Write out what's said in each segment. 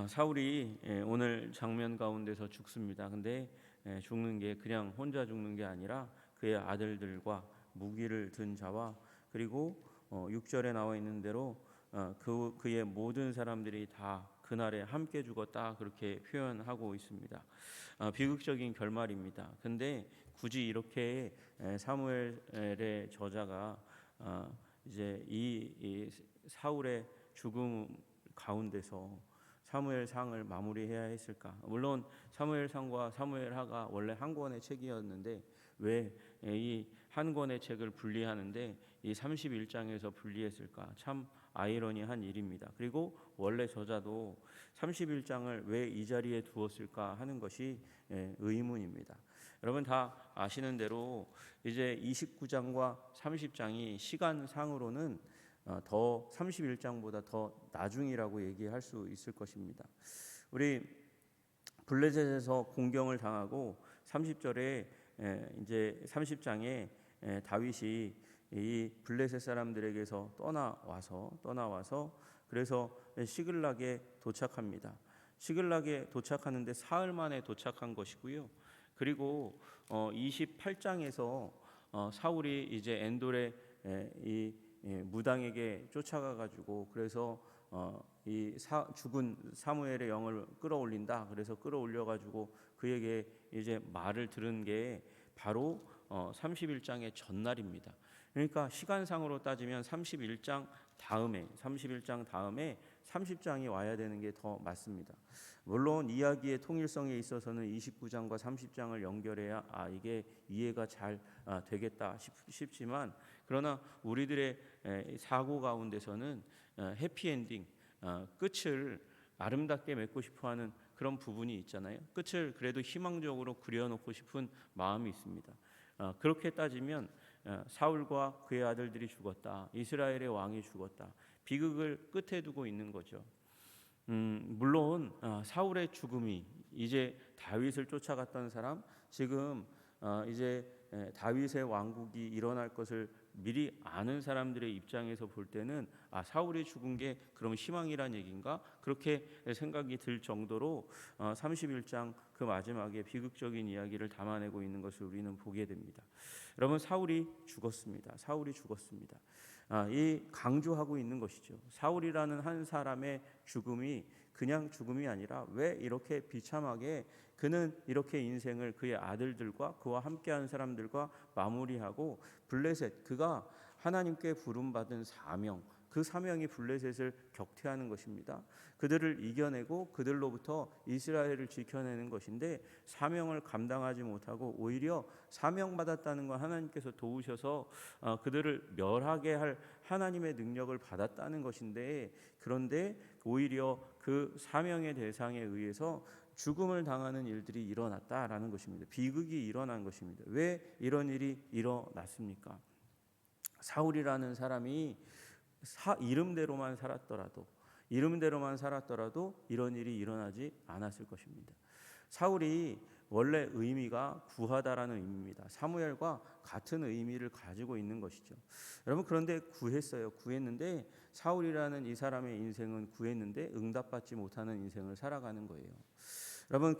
사울이 오늘 장면 가운데서 죽습니다. 근데 죽는 게 그냥 혼자 죽는 게 아니라 그의 아들들과 무기를 든 자와 그리고 6절에 나와 있는 대로 그의 모든 사람들이 다 그날에 함께 죽었다 그렇게 표현하고 있습니다. 비극적인 결말입니다. 근데 굳이 이렇게 사무엘의 저자가 이제 이 사울의 죽음 가운데서 사무엘상을 마무리해야 했을까? 물론 사무엘상과 사무엘하가 원래 한 권의 책이었는데 왜 이 한 권의 책을 분리하는데 이 31장에서 분리했을까? 참 아이러니한 일입니다. 그리고 원래 저자도 31장을 왜 이 자리에 두었을까 하는 것이 의문입니다. 여러분 다 아시는 대로 이제 29장과 30장이 시간상으로는 더 31장보다 더 나중이라고 얘기할 수 있을 것입니다. 우리 블레셋에서 공경을 당하고 30절에 이제 30장에 다윗이 이 블레셋 사람들에게서 떠나와서 그래서 시글락에 도착합니다. 시글락에 도착하는데 사흘 만에 도착한 것이고요. 그리고 28장에서 사울이 이제 엔돌의 이 무당에게 쫓아가 가지고 그래서 죽은 사무엘의 영을 끌어올린다. 그래서 끌어올려 가지고 그에게 이제 말을 들은 게 바로 31장의 전날입니다. 그러니까 시간상으로 따지면 31장 다음에 30장이 와야 되는 게 더 맞습니다. 물론 이야기의 통일성에 있어서는 29장과 30장을 연결해야 이게 이해가 잘 되겠다 싶지만 그러나 우리들의 사고 가운데서는 해피엔딩 끝을 아름답게 맺고 싶어하는 그런 부분이 있잖아요. 끝을 그래도 희망적으로 그려놓고 싶은 마음이 있습니다. 그렇게 따지면 사울과 그의 아들들이 죽었다. 이스라엘의 왕이 죽었다. 비극을 끝에 두고 있는 거죠. 물론 사울의 죽음이 이제 다윗을 쫓아갔던 사람 지금 이제 다윗의 왕국이 일어날 것을 미리 아는 사람들의 입장에서 볼 때는 사울이 죽은 게 그럼 희망이란 얘기인가? 그렇게 생각이 들 정도로 31장 그 마지막에 비극적인 이야기를 담아내고 있는 것을 우리는 보게 됩니다. 여러분 사울이 죽었습니다. 이 강조하고 있는 것이죠. 사울이라는 한 사람의 죽음이 그냥 죽음이 아니라 왜 이렇게 비참하게 그는 이렇게 인생을 그의 아들들과 그와 함께하는 사람들과 마무리하고 블레셋 그가 하나님께 부름받은 사명 그 사명이 블레셋을 격퇴하는 것입니다. 그들을 이겨내고 그들로부터 이스라엘을 지켜내는 것인데 사명을 감당하지 못하고 오히려 사명받았다는 건 하나님께서 도우셔서 그들을 멸하게 할 하나님의 능력을 받았다는 것인데 그런데 오히려 그 사명의 대상에 의해서 죽음을 당하는 일들이 일어났다라는 것입니다. 비극이 일어난 것입니다. 왜 이런 일이 일어났습니까? 사울이라는 사람이 이름대로만 살았더라도 이런 일이 일어나지 않았을 것입니다. 사울이 원래 의미가 구하다라는 의미입니다. 사무엘과 같은 의미를 가지고 있는 것이죠. 여러분 그런데 구했는데 사울이라는 이 사람의 인생은 구했는데 응답받지 못하는 인생을 살아가는 거예요. 여러분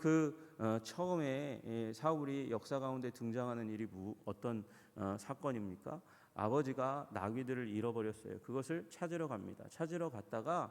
처음에 사울이 역사 가운데 등장하는 일이 어떤 사건입니까? 아버지가 나귀들을 잃어버렸어요. 그것을 찾으러 갑니다. 찾으러 갔다가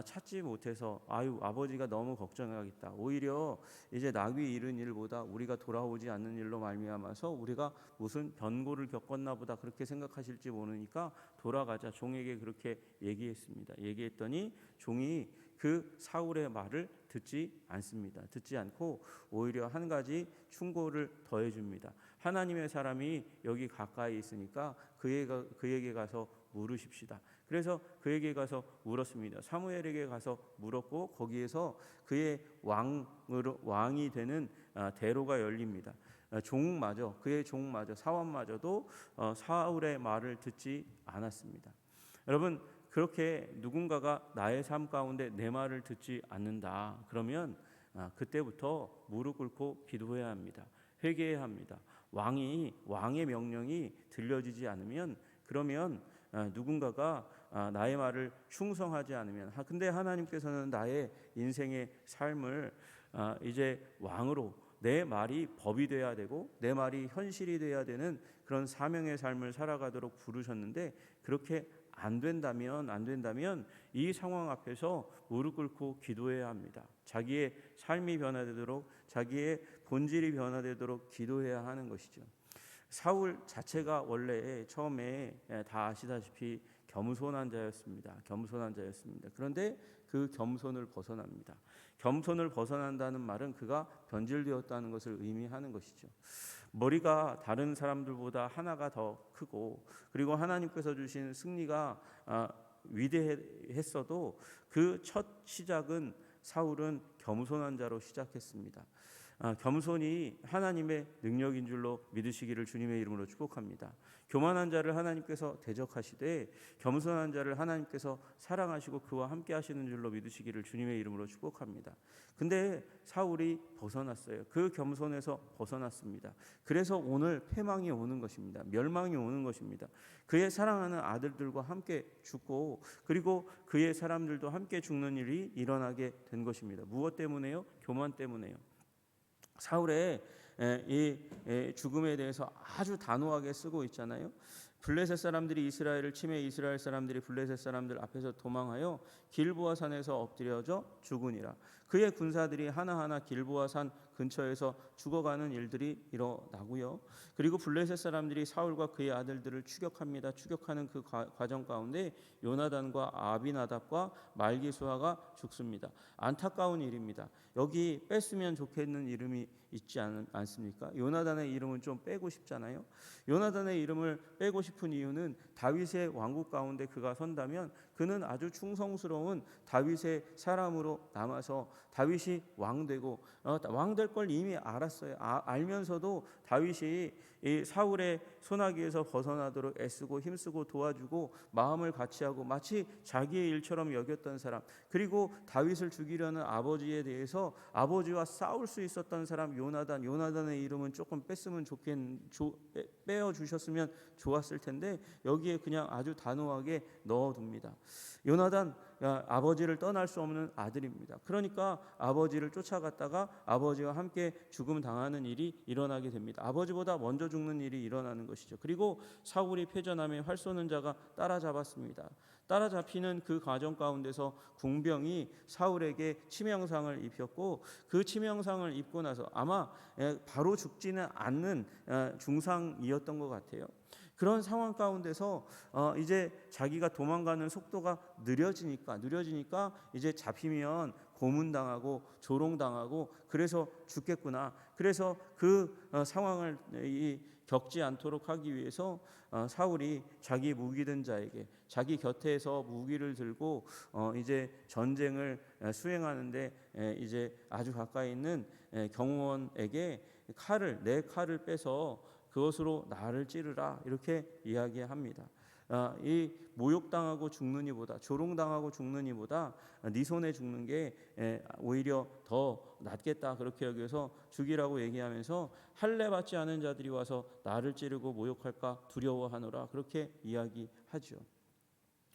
찾지 못해서 아버지가 너무 걱정하겠다. 오히려 이제 나귀 잃은 일보다 우리가 돌아오지 않는 일로 말미암아서 우리가 무슨 변고를 겪었나 보다 그렇게 생각하실지 모르니까 돌아가자. 종에게 그렇게 얘기했습니다. 얘기했더니 종이 그 사울의 말을 듣지 않습니다. 듣지 않고 오히려 한 가지 충고를 더해 줍니다. 하나님의 사람이 여기 가까이 있으니까 그에게 가서 물으십시다. 그래서 그에게 가서 물었습니다. 사무엘에게 가서 물었고 거기에서 그의 왕이 되는 대로가 열립니다. 그의 종마저 사원마저도 사울의 말을 듣지 않았습니다. 여러분 그렇게 누군가가 나의 삶 가운데 내 말을 듣지 않는다. 그러면 그때부터 무릎 꿇고 기도해야 합니다. 회개해야 합니다. 왕의 명령이 들려지지 않으면 그러면 누군가가 나의 말을 충성하지 않으면 근데 하나님께서는 나의 인생의 삶을 이제 왕으로 내 말이 법이 돼야 되고 내 말이 현실이 돼야 되는 그런 사명의 삶을 살아가도록 부르셨는데 그렇게 안 된다면 이 상황 앞에서 무릎 꿇고 기도해야 합니다. 자기의 삶이 변화되도록 자기의 본질이 변화되도록 기도해야 하는 것이죠. 사울 자체가 원래 처음에 다 아시다시피 겸손한 자였습니다. 그런데 그 겸손을 벗어납니다. 겸손을 벗어난다는 말은 그가 변질되었다는 것을 의미하는 것이죠. 머리가 다른 사람들보다 하나가 더 크고 그리고 하나님께서 주신 승리가 위대했어도 그 첫 시작은 사울은 겸손한 자로 시작했습니다. 겸손이 하나님의 능력인 줄로 믿으시기를 주님의 이름으로 축복합니다. 교만한 자를 하나님께서 대적하시되 겸손한 자를 하나님께서 사랑하시고 그와 함께 하시는 줄로 믿으시기를 주님의 이름으로 축복합니다. 근데 사울이 벗어났어요. 그 겸손에서 벗어났습니다. 그래서 오늘 패망이 오는 것입니다. 멸망이 오는 것입니다. 그의 사랑하는 아들들과 함께 죽고 그리고 그의 사람들도 함께 죽는 일이 일어나게 된 것입니다. 무엇 때문에요? 교만 때문에요. 사울의 이 죽음에 대해서 아주 단호하게 쓰고 있잖아요. 블레셋 사람들이 이스라엘을 침해 이스라엘 사람들이 블레셋 사람들 앞에서 도망하여 길보아 산에서 엎드려져 죽으니라. 그의 군사들이 하나하나 길보아 산 근처에서 죽어가는 일들이 일어나고요. 그리고 블레셋 사람들이 사울과 그의 아들들을 추격합니다. 추격하는 그 과정 가운데 요나단과 아비나답과 말기수아가 죽습니다. 안타까운 일입니다. 여기 뺐으면 좋겠는 이름이 있지 않습니까? 요나단의 이름은 좀 빼고 싶잖아요. 요나단의 이름을 빼고 싶은 이유는 다윗의 왕국 가운데 그가 선다면 그는 아주 충성스러운 다윗의 사람으로 남아서 다윗이 왕되고 왕될 걸 이미 알았어요. 알면서도 다윗이 이 사울의 손아귀에서 벗어나도록 애쓰고 힘쓰고 도와주고 마음을 같이하고 마치 자기의 일처럼 여겼던 사람, 그리고 다윗을 죽이려는 아버지에 대해서 아버지와 싸울 수 있었던 사람 요나단의 이름은 조금 빼어 주셨으면 좋았을 텐데 여기에 그냥 아주 단호하게 넣어둡니다. 요나단 아버지를 떠날 수 없는 아들입니다. 그러니까 아버지를 쫓아갔다가 아버지와 함께 죽음 당하는 일이 일어나게 됩니다. 아버지보다 먼저 죽는 일이 일어나는 것이죠. 그리고 사울이 패전함에 활 쏘는 자가 따라잡았습니다. 따라잡히는 그 과정 가운데서 궁병이 사울에게 치명상을 입혔고 그 치명상을 입고 나서 아마 바로 죽지는 않는 중상이었던 것 같아요. 그런 상황 가운데서 이제 자기가 도망가는 속도가 느려지니까 이제 잡히면 고문당하고 조롱당하고 그래서 죽겠구나. 그래서 그 상황을 겪지 않도록 하기 위해서 사울이 자기 무기든 자에게 자기 곁에서 무기를 들고 이제 전쟁을 수행하는데 이제 아주 가까이 있는 경호원에게 내 칼을 빼서 그것으로 나를 찌르라 이렇게 이야기합니다. 이 모욕당하고 죽는 이보다 조롱당하고 죽는 이보다 네 손에 죽는 게 오히려 더 낫겠다 그렇게 여기서 죽이라고 얘기하면서 할례 받지 않은 자들이 와서 나를 찌르고 모욕할까 두려워하노라 그렇게 이야기하죠.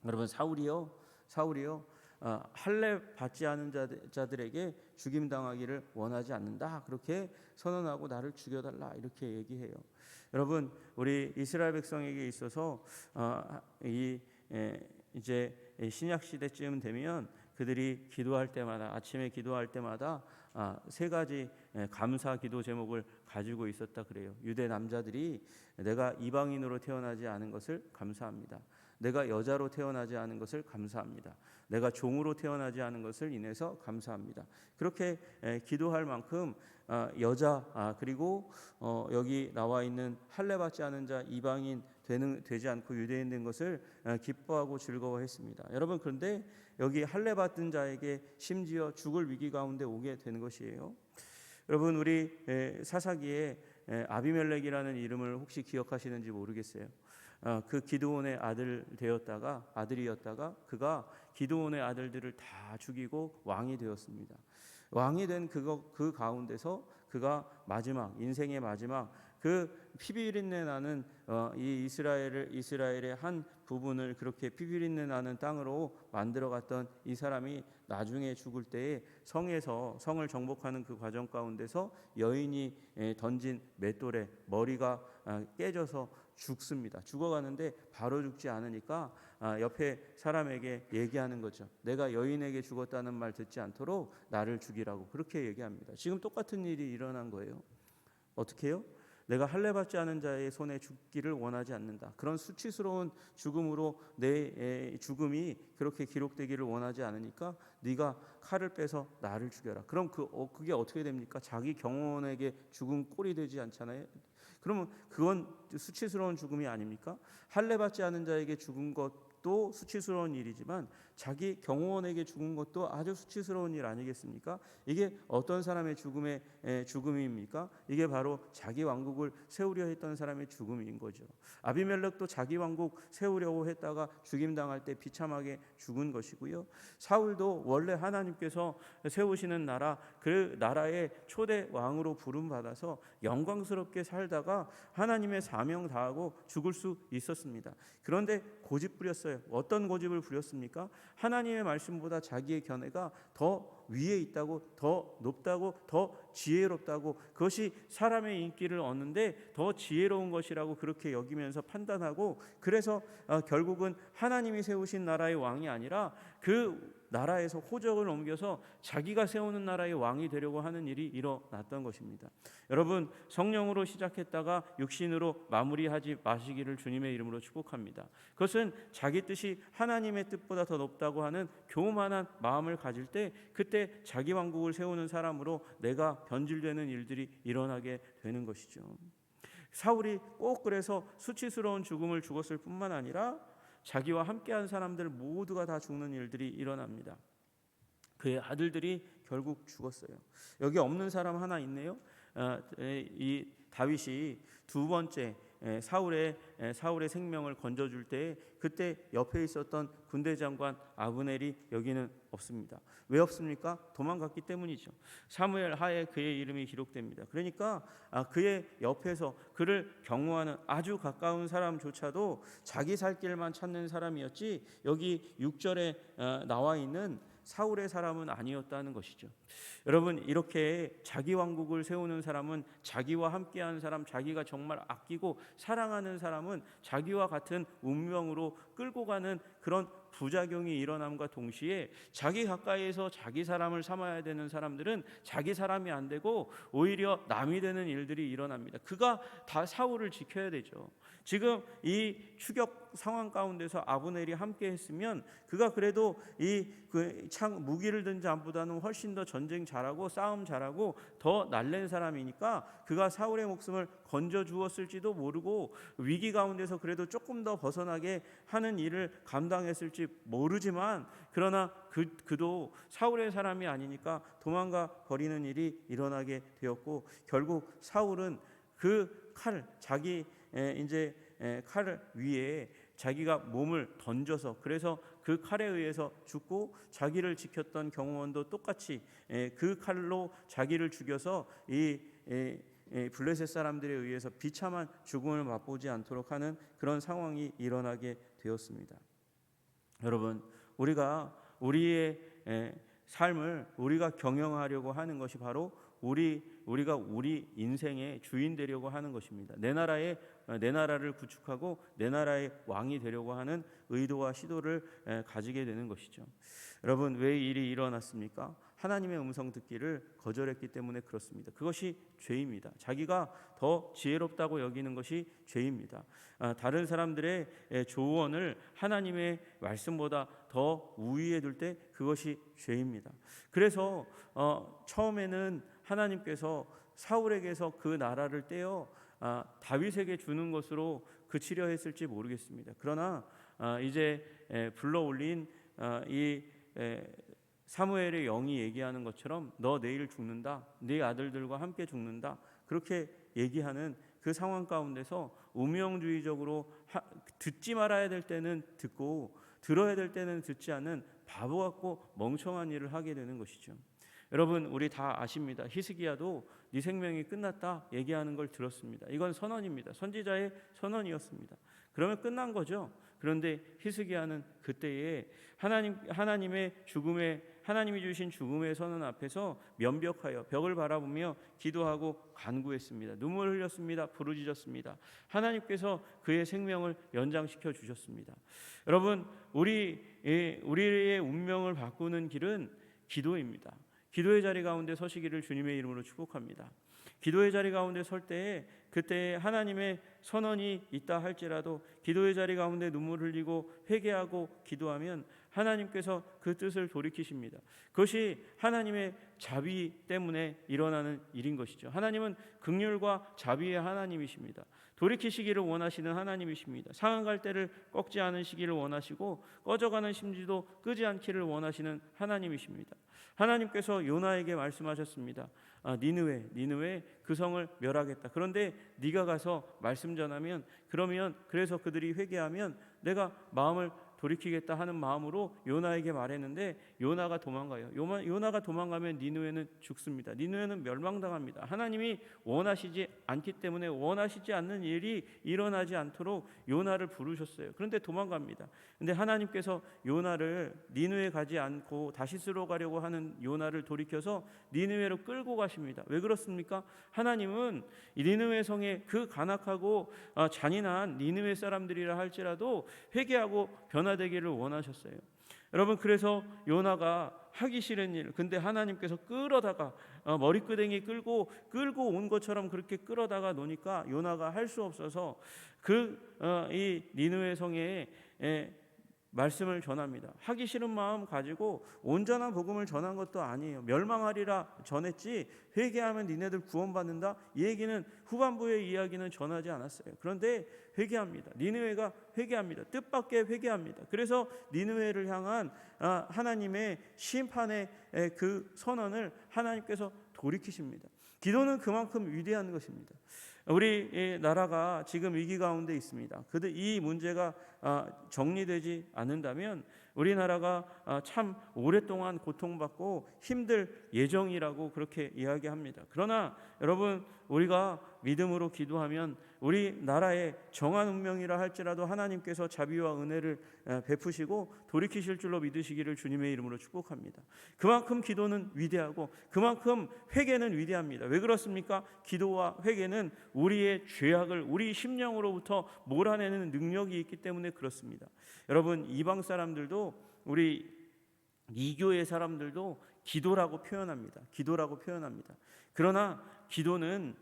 여러분 사울이요 할례 받지 않은 자들에게 죽임 당하기를 원하지 않는다 그렇게 선언하고 나를 죽여달라 이렇게 얘기해요. 여러분 우리 이스라엘 백성에게 있어서 이제 신약 시대쯤 되면 그들이 기도할 때마다 아침에 기도할 때마다 세 가지 감사 기도 제목을 가지고 있었다 그래요. 유대 남자들이 내가 이방인으로 태어나지 않은 것을 감사합니다. 내가 여자로 태어나지 않은 것을 감사합니다. 내가 종으로 태어나지 않은 것을 인해서 감사합니다. 그렇게 기도할 만큼 여자 그리고 여기 나와 있는 할례 받지 않은 자 이방인 되지 않고 유대인 된 것을 기뻐하고 즐거워했습니다. 여러분 그런데 여기 할례 받은 자에게 심지어 죽을 위기 가운데 오게 되는 것이에요. 여러분 우리 사사기에 아비멜렉이라는 이름을 혹시 기억하시는지 모르겠어요. 그 기드온의 아들이었다가 그가 기드온의 아들들을 다 죽이고 왕이 되었습니다. 왕이 된 그 가운데서 그가 인생의 마지막 그 피비린내 나는 이 이스라엘의 한 부분을 그렇게 피비린내 나는 땅으로 만들어갔던 이 사람이 나중에 죽을 때에 성을 정복하는 그 과정 가운데서 여인이 던진 맷돌에 머리가 깨져서 죽습니다. 죽어가는데 바로 죽지 않으니까 옆에 사람에게 얘기하는 거죠. 내가 여인에게 죽었다는 말 듣지 않도록 나를 죽이라고 그렇게 얘기합니다. 지금 똑같은 일이 일어난 거예요. 어떻게 해요? 내가 할례받지 않은 자의 손에 죽기를 원하지 않는다. 그런 수치스러운 죽음으로 내 죽음이 그렇게 기록되기를 원하지 않으니까 네가 칼을 빼서 나를 죽여라. 그럼 그게 어떻게 됩니까? 자기 경호원에게 죽은 꼴이 되지 않잖아요. 그러면 그건 수치스러운 죽음이 아닙니까? 할례받지 않은 자에게 죽은 것도 수치스러운 일이지만 자기 경호원에게 죽은 것도 아주 수치스러운 일 아니겠습니까? 이게 어떤 사람의 죽음입니까? 이게 바로 자기 왕국을 세우려 했던 사람의 죽음인 거죠. 아비멜렉도 자기 왕국 세우려고 했다가 죽임당할 때 비참하게 죽은 것이고요. 사울도 원래 하나님께서 세우시는 나라, 그 나라의 초대 왕으로 부름받아서 영광스럽게 살다가 하나님의 사명 다하고 죽을 수 있었습니다. 그런데 고집 부렸어요. 어떤 고집을 부렸습니까? 하나님의 말씀보다 자기의 견해가 더 위에 있다고, 더 높다고, 더 지혜롭다고, 그것이 사람의 인기를 얻는데 더 지혜로운 것이라고 그렇게 여기면서 판단하고, 그래서 결국은 하나님이 세우신 나라의 왕이 아니라 그 나라에서 호적을 옮겨서 자기가 세우는 나라의 왕이 되려고 하는 일이 일어났던 것입니다. 여러분, 성령으로 시작했다가 육신으로 마무리하지 마시기를 주님의 이름으로 축복합니다. 그것은 자기 뜻이 하나님의 뜻보다 더 높다고 하는 교만한 마음을 가질 때, 그때 자기 왕국을 세우는 사람으로 내가 변질되는 일들이 일어나게 되는 것이죠. 사울이 꼭 그래서 수치스러운 죽음을 죽었을 뿐만 아니라 자기와 함께한 사람들 모두가 다 죽는 일들이 일어납니다. 그의 아들들이 결국 죽었어요. 여기 없는 사람 하나 있네요. 이 다윗이 두 번째 사울의 생명을 건져줄 때 그때 옆에 있었던 군대 장관 아브넬이 여기는 없습니다. 왜 없습니까? 도망갔기 때문이죠. 사무엘 하에 그의 이름이 기록됩니다. 그러니까 그의 옆에서 그를 경호하는 아주 가까운 사람조차도 자기 살 길만 찾는 사람이었지, 여기 6절에 나와 있는 사울의 사람은 아니었다는 것이죠. 여러분, 이렇게 자기 왕국을 세우는 사람은, 자기와 함께하는 사람, 자기가 정말 아끼고 사랑하는 사람은 자기와 같은 운명으로 끌고 가는 그런 부작용이 일어남과 동시에 자기 가까이에서 자기 사람을 삼아야 되는 사람들은 자기 사람이 안 되고 오히려 남이 되는 일들이 일어납니다. 그가 다 사울을 지켜야 되죠. 지금 이 추격 상황 가운데서 아브넬이 함께 했으면 그가 그래도 무기를 든 자보다는 훨씬 더 전쟁 잘하고 싸움 잘하고 더 날랜 사람이니까 그가 사울의 목숨을 건져 주었을지도 모르고, 위기 가운데서 그래도 조금 더 벗어나게 하는 일을 감당했을지 모르지만, 그러나 그도 사울의 사람이 아니니까 도망가 버리는 일이 일어나게 되었고, 결국 사울은 그 자기 칼을 위에 자기가 몸을 던져서, 그래서 그 칼에 의해서 죽고, 자기를 지켰던 경호원도 똑같이 그 칼로 자기를 죽여서 이 블레셋 사람들에 의해서 비참한 죽음을 맛보지 않도록 하는 그런 상황이 일어나게 되었습니다. 여러분, 우리의 삶을 우리가 경영하려고 하는 것이 바로 우리가 우리 인생의 주인 되려고 하는 것입니다. 내 나라를 구축하고 내 나라의 왕이 되려고 하는 의도와 시도를 가지게 되는 것이죠. 여러분, 왜 이 일이 일어났습니까? 하나님의 음성 듣기를 거절했기 때문에 그렇습니다. 그것이 죄입니다. 자기가 더 지혜롭다고 여기는 것이 죄입니다. 다른 사람들의 조언을 하나님의 말씀보다 더 우위에 둘 때 그것이 죄입니다. 그래서 처음에는 하나님께서 사울에게서 그 나라를 떼어 다윗에게 주는 것으로 그치려 했을지 모르겠습니다. 그러나 이제 불러올린 이 사무엘의 영이 얘기하는 것처럼 너 내일 죽는다, 네 아들들과 함께 죽는다, 그렇게 얘기하는 그 상황 가운데서 운명주의적으로 듣지 말아야 될 때는 듣고 들어야 될 때는 듣지 않는 바보 같고 멍청한 일을 하게 되는 것이죠. 여러분, 우리 다 아십니다. 히스기야도 네 생명이 끝났다 얘기하는 걸 들었습니다. 이건 선언입니다. 선지자의 선언이었습니다. 그러면 끝난 거죠. 그런데 히스기야는 그때에 하나님이 주신 죽음의 선언 앞에서 면벽하여 벽을 바라보며 기도하고 간구했습니다. 눈물을 흘렸습니다. 부르짖었습니다. 하나님께서 그의 생명을 연장시켜 주셨습니다. 여러분, 우리의 운명을 바꾸는 길은 기도입니다. 기도의 자리 가운데 서시기를 주님의 이름으로 축복합니다. 기도의 자리 가운데 설 때에 그때 하나님의 선언이 있다 할지라도 기도의 자리 가운데 눈물 흘리고 회개하고 기도하면 하나님께서 그 뜻을 돌이키십니다. 그것이 하나님의 자비 때문에 일어나는 일인 것이죠. 하나님은 긍휼과 자비의 하나님이십니다. 돌이키시기를 원하시는 하나님이십니다. 상한 갈대를 꺾지 않으시기를 원하시고 꺼져가는 심지도 끄지 않기를 원하시는 하나님이십니다. 하나님께서 요나에게 말씀하셨습니다. 니느웨 그 성을 멸하겠다. 그런데 네가 가서 말씀 전하면 그래서 그들이 회개하면 내가 마음을 돌이키겠다 하는 마음으로 요나에게 말했는데 요나가 도망가요. 요나가 도망가면 니느웨는 죽습니다. 니느웨는 멸망당합니다. 하나님이 원하시지 않기 때문에 원하시지 않는 일이 일어나지 않도록 요나를 부르셨어요. 그런데 도망갑니다. 근데 하나님께서 요나를 니느웨 가지 않고 다시스로 가려고 하는 요나를 돌이켜서 니느웨로 끌고 가십니다. 왜 그렇습니까? 하나님은 니느웨 성의 그 간악하고 잔인한 니느웨 사람들이라 할지라도 회개하고 변화되기를 원하셨어요. 여러분, 그래서 요나가 하기 싫은 일, 근데 하나님께서 끌어다가 머리끄댕이 끌고 온 것처럼 그렇게 끌어다가 놓으니까 요나가 할 수 없어서 이 니느웨 성에 말씀을 전합니다. 하기 싫은 마음 가지고 온전한 복음을 전한 것도 아니에요. 멸망하리라 전했지 회개하면 니네들 구원받는다, 이 얘기는 후반부의 이야기는 전하지 않았어요. 그런데 회개합니다. 니느웨가 회개합니다. 뜻밖의 회개합니다. 그래서 니느웨를 향한 하나님의 심판의 그 선언을 하나님께서 돌이키십니다. 기도는 그만큼 위대한 것입니다. 우리 나라가 지금 위기 가운데 있습니다. 그런데 이 문제가 정리되지 않는다면 우리나라가 참 오랫동안 고통받고 힘들 예정이라고 그렇게 이야기합니다. 그러나 여러분, 우리가 믿음으로 기도하면 우리나라의 정한 운명이라 할지라도 하나님께서 자비와 은혜를 베푸시고 돌이키실 줄로 믿으시기를 주님의 이름으로 축복합니다. 그만큼 기도는 위대하고 그만큼 회개는 위대합니다. 왜 그렇습니까? 기도와 회개는 우리의 죄악을 우리 심령으로부터 몰아내는 능력이 있기 때문에 그렇습니다. 여러분, 이방 사람들도 우리 이교의 사람들도 기도라고 표현합니다. 그러나 기도는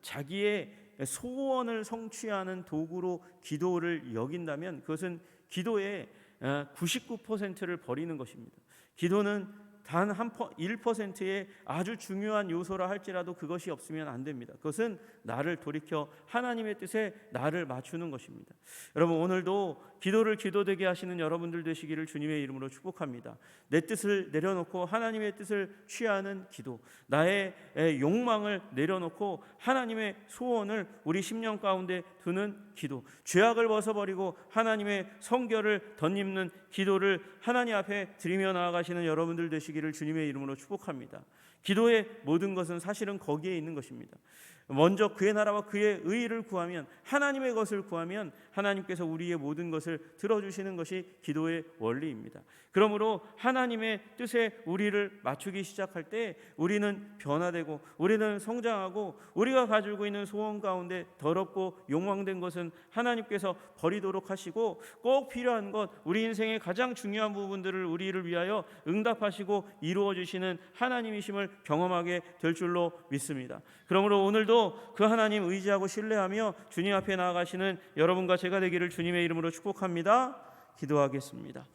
자기의 소원을 성취하는 도구로 기도를 여긴다면 그것은 기도의 99%를 버리는 것입니다. 기도는 단 1%의 아주 중요한 요소라 할지라도 그것이 없으면 안 됩니다. 그것은 나를 돌이켜 하나님의 뜻에 나를 맞추는 것입니다. 여러분, 오늘도 기도를 기도되게 하시는 여러분들 되시기를 주님의 이름으로 축복합니다. 내 뜻을 내려놓고 하나님의 뜻을 취하는 기도, 나의 욕망을 내려놓고 하나님의 소원을 우리 심령 가운데 두는 기도, 죄악을 벗어버리고 하나님의 성결을 덧입는 기도를 하나님 앞에 드리며 나아가시는 여러분들 되시기를 주님의 이름으로 축복합니다. 기도의 모든 것은 사실은 거기에 있는 것입니다. 먼저 그의 나라와 그의 의를 구하면, 하나님의 것을 구하면 하나님께서 우리의 모든 것을 들어주시는 것이 기도의 원리입니다. 그러므로 하나님의 뜻에 우리를 맞추기 시작할 때 우리는 변화되고 우리는 성장하고 우리가 가지고 있는 소원 가운데 더럽고 욕망된 것은 하나님께서 버리도록 하시고 꼭 필요한 것, 우리 인생의 가장 중요한 부분들을 우리를 위하여 응답하시고 이루어 주시는 하나님이심을 경험하게 될 줄로 믿습니다. 그러므로 오늘도 그 하나님 의지하고 신뢰하며 주님 앞에 나아가시는 여러분과 제가 되기를 주님의 이름으로 축복합니다. 기도하겠습니다.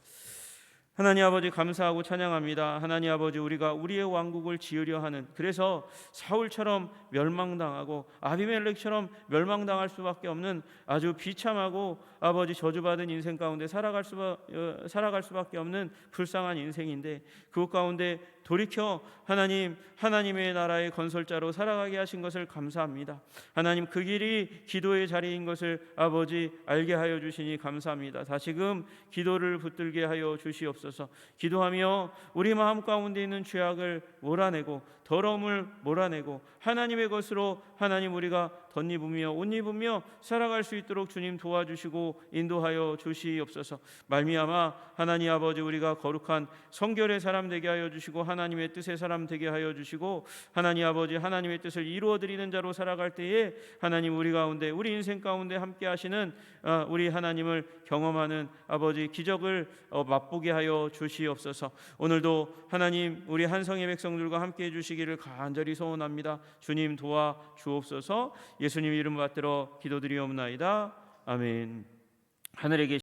하나님 아버지, 감사하고 찬양합니다. 하나님 아버지, 우리가 우리의 왕국을 지으려 하는, 그래서 사울처럼 멸망당하고 아비멜렉처럼 멸망당할 수밖에 없는 아주 비참하고 아버지 저주받은 인생 가운데 살아갈 수밖에 없는 불쌍한 인생인데, 그것 가운데 돌이켜 하나님의 나라의 건설자로 살아가게 하신 것을 감사합니다. 하나님, 그 길이 기도의 자리인 것을 아버지 알게 하여 주시니 감사합니다. 다시금 기도를 붙들게 하여 주시옵소서. 기도하며 우리 마음 가운데 있는 죄악을 몰아내고 더러움을 몰아내고 하나님의 것으로 하나님 우리가 덧입으며 옷 입으며 살아갈 수 있도록 주님 도와주시고 인도하여 주시옵소서. 말미암아 하나님 아버지 우리가 거룩한 성결의 사람 되게 하여 주시고 하나님의 뜻의 사람 되게 하여 주시고 하나님 아버지 하나님의 뜻을 이루어 드리는 자로 살아갈 때에 하나님 우리 가운데 우리 인생 가운데 함께 하시는 우리 하나님을 경험하는 아버지 기적을 맛보게 하여 주시옵소서. 오늘도 하나님 우리 한성의 백성들과 함께 해 주시기를 간절히 소원합니다. 주님 도와 주옵소서. 예수님 이름 받들어 기도드리옵나이다. 아멘. 하늘에 계신